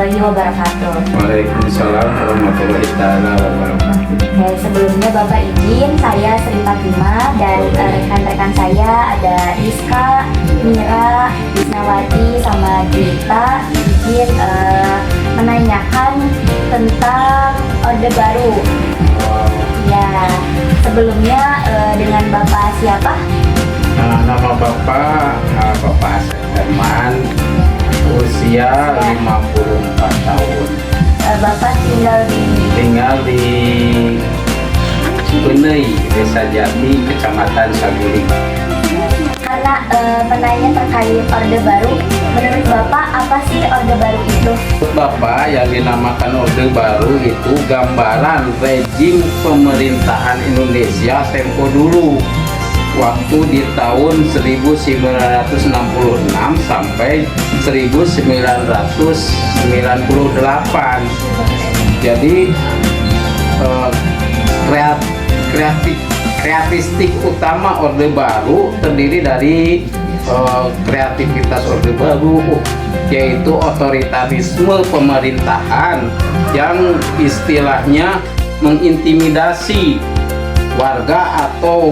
warahmatullahi wabarakatuh. Waalaikumsalam warahmatullahi taala wabarakatuh. Sebelumnya Bapak izin, saya Sri Fatimah dan rekan-rekan saya ada Rizka, Mira, Wisnawati, sama Gita izin menanyakan tentang Orde Baru. Ya, sebelumnya dengan Bapak siapa? Nama Bapak Asep Herman, usia 54 tahun. Bapak Tinggal di Benei, Desa Jati, Kecamatan Saguling. karena menanya terkait Orde Baru, menurut Bapak apa sih Orde Baru itu? Menurut Bapak, yang dinamakan Orde Baru itu gambaran rejim pemerintahan Indonesia tempo dulu, waktu di tahun 1966 sampai 1998. Jadi kreatistik utama Orde Baru terdiri dari kreativitas Orde Baru, yaitu otoritarisme pemerintahan yang istilahnya mengintimidasi warga atau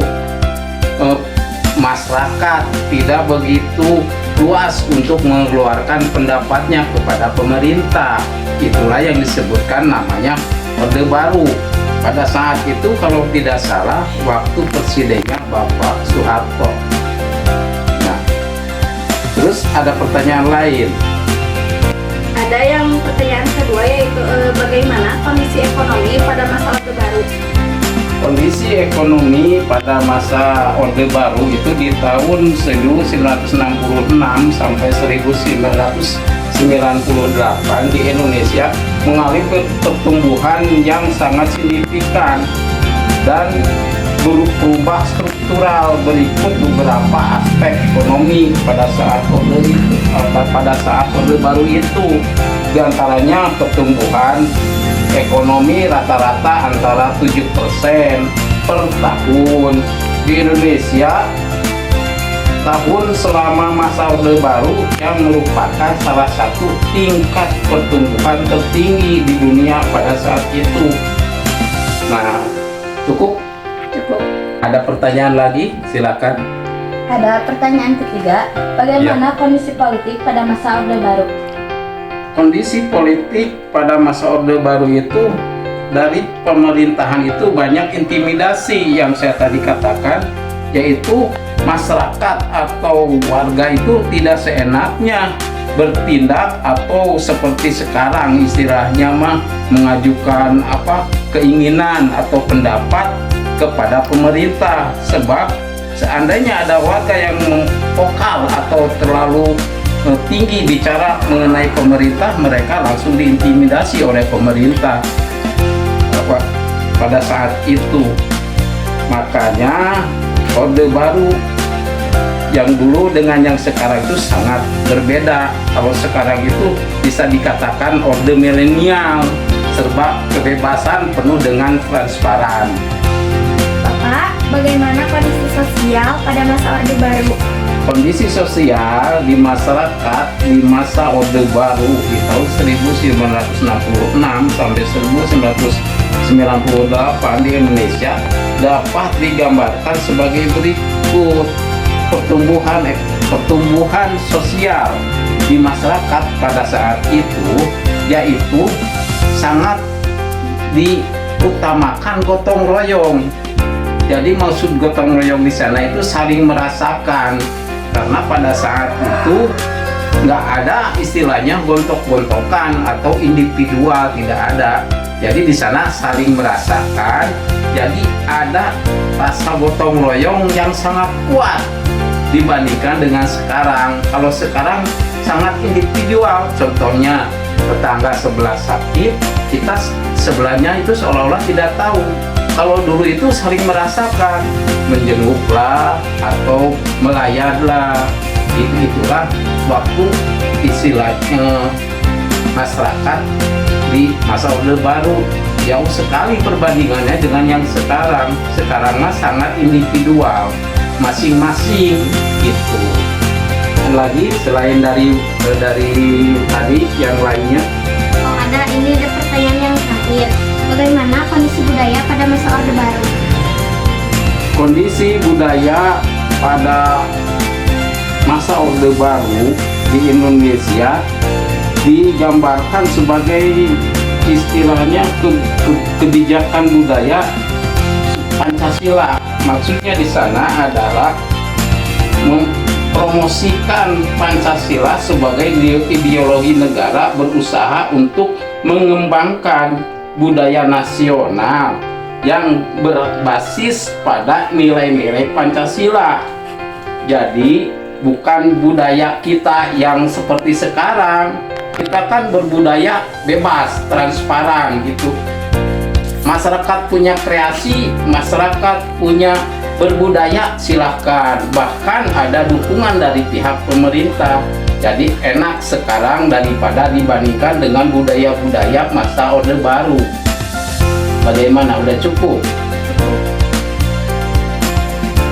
masyarakat tidak begitu luas untuk mengeluarkan pendapatnya kepada pemerintah. Itulah yang disebutkan namanya Orde Baru. Pada saat itu kalau tidak salah waktu presidennya Bapak Soeharto. Nah, terus ada pertanyaan lain. Ada yang pertanyaan kedua, yaitu bagaimana kondisi ekonomi pada masa Orde Baru? Kondisi ekonomi pada masa Orde Baru itu di tahun 1966 sampai 1998 di Indonesia mengalami pertumbuhan yang sangat signifikan dan berubah struktural. Berikut beberapa aspek ekonomi pada saat Orde Baru itu, diantaranya pertumbuhan ekonomi rata-rata antara 7% per tahun di Indonesia. Tahun selama masa Orde Baru yang merupakan salah satu tingkat pertumbuhan tertinggi di dunia pada saat itu. Nah, cukup? Cukup. Ada pertanyaan lagi? Silakan. Ada pertanyaan ketiga, bagaimana kondisi politik pada masa Orde Baru? Kondisi politik pada masa Orde Baru itu, dari pemerintahan itu banyak intimidasi yang saya tadi katakan, yaitu masyarakat atau warga itu tidak seenaknya bertindak atau seperti sekarang istilahnya mengajukan keinginan atau pendapat kepada pemerintah. Sebab seandainya ada warga yang vokal atau terlalu tinggi bicara mengenai pemerintah, mereka langsung diintimidasi oleh pemerintah pada saat itu. Makanya Orde Baru yang dulu dengan yang sekarang itu sangat berbeda. Kalau sekarang itu bisa dikatakan orde milenial, serba kebebasan penuh dengan transparan. Bapak, bagaimana kondisi sosial pada masa Orde Baru? Kondisi sosial di masyarakat di masa Orde Baru di tahun 1966 sampai 1998 di Indonesia dapat digambarkan sebagai berikut. Pertumbuhan sosial di masyarakat pada saat itu yaitu sangat diutamakan gotong royong. Jadi maksud gotong royong di sana itu saling merasakan, karena pada saat itu nggak ada istilahnya gontok-gontokan atau individual, tidak ada. Jadi di sana saling merasakan, jadi ada rasa gotong royong yang sangat kuat dibandingkan dengan sekarang. Kalau sekarang sangat individual, contohnya tetangga sebelah sakit, kita sebelahnya itu seolah-olah tidak tahu. Kalau dulu itu saling merasakan, menjenguklah atau melayatlah. Itulah waktu istilahnya masyarakat di masa Orde Baru. Jauh sekali perbandingannya dengan yang sekarang. Sekarang mah sangat individual, masing-masing gitu. Dan lagi selain dari tadi yang lainnya, Bagaimana kondisi budaya pada masa Orde Baru? Kondisi budaya pada masa Orde Baru di Indonesia digambarkan sebagai istilahnya kebijakan budaya Pancasila. Maksudnya di sana adalah mempromosikan Pancasila sebagai ideologi negara, berusaha untuk mengembangkan budaya nasional yang berbasis pada nilai-nilai Pancasila. Jadi bukan budaya kita yang seperti sekarang. Kita kan berbudaya bebas, transparan gitu. Masyarakat punya kreasi, masyarakat punya berbudaya, silahkan. Bahkan ada dukungan dari pihak pemerintah. Jadi enak sekarang daripada dibandingkan dengan budaya-budaya masa Orde Baru. Bagaimana? Udah cukup?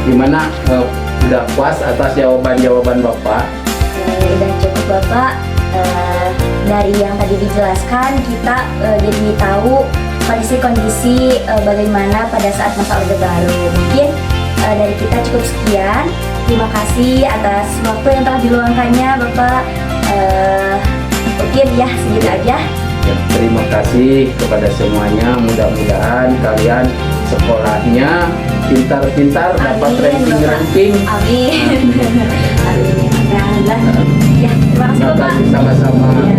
Gimana? Udah puas atas jawaban-jawaban Bapak? Udah cukup Bapak. Dari yang tadi dijelaskan kita jadi tahu kondisi-kondisi bagaimana pada saat masa Orde Baru. Mungkin dari kita cukup sekian. Terima kasih atas waktu yang telah diluangkannya Bapak. Mungkin ya segitu aja. Ya, terima kasih kepada semuanya. Mudah-mudahan kalian sekolahnya pintar-pintar, dapat Amin, ranking-ranking. Amin. Amin. Ya, terima kasih Bapak. Terima kasih sama-sama. Ya.